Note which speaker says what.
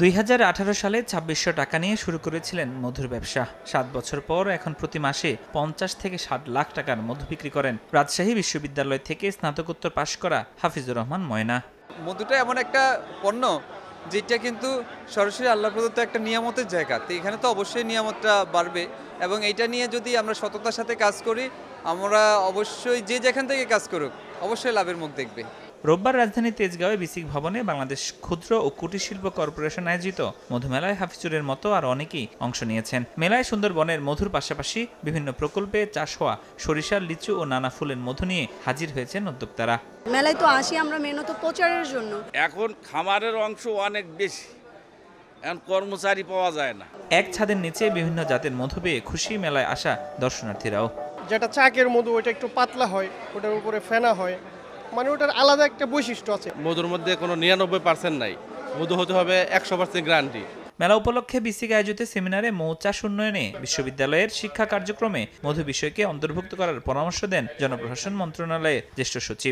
Speaker 1: 2018 সালে 2600 টাকা নিয়ে শুরু করেছিলেন মধুর ব্যবসা। 7 বছর পর এখন প্রতি মাসে 50 থেকে 60 লাখ টাকার মধু বিক্রি করেন রাজশাহী বিশ্ববিদ্যালয় থেকে স্নাতকোত্তর পাশ করা হাফিজুর রহমান ময়না।
Speaker 2: মধুটা এমন একটা পণ্য যেটা কিন্তু সরাসরি আল্লাহ প্রদত্ত একটা নিয়ামতের জায়গা। তো এখানে তো অবশ্যই নিয়ামতটা বাড়বে, এবং এইটা নিয়ে যদি আমরা সততার সাথে কাজ করি, আমরা অবশ্যই যে যেখান থেকে কাজ করুক অবশ্যই লাভের মুখ দেখবে।
Speaker 1: রোববার রাজধানীর তেজগাঁওয়ে বিসিক ভবনে বাংলাদেশ ক্ষুদ্র ও কুটির শিল্প কর্পোরেশন আয়োজিত মধুমেলায় হাফিজুরের মতো আর অনেকেই অংশ নিয়েছেন। মেলায় সুন্দরবনের মধুর পাশাপাশি বিভিন্ন প্রকল্পে চাষ হওয়া সরিষা, লিচু ও নানা ফুলের মধু নিয়ে হাজির হয়েছেন উদ্যোক্তারা।
Speaker 3: মেলায় তো আসি আমরা মেনত প্রচারের জন্য।
Speaker 4: এখন খামারের অংশ অনেক বেশি, এখন কর্মচারী পাওয়া যায় না।
Speaker 1: এক ছাদের নিচে বিভিন্ন জাতের মধু পেয়ে খুশি মেলায় আসা দর্শনার্থীরাও।
Speaker 5: যেটা চাকের মধু ওটা একটু পাতলা হয়, ওটার উপরে ফেনা হয়, মানে ওটার আলাদা একটা বৈশিষ্ট্য আছে।
Speaker 6: মধুর মধ্যে কোনো 99% নাই, মধু হতে হবে 100% গ্যারান্টি।
Speaker 1: মেলা উপলক্ষে বিসিক আয়োজিত সেমিনারে মৌ চাষ উন্নয়নে বিশ্ববিদ্যালয়ের শিক্ষা কার্যক্রমে মধু বিষয়কে অন্তর্ভুক্ত করার পরামর্শ দেন জনপ্রশাসন মন্ত্রণালয়ের জ্যেষ্ঠ সচিব।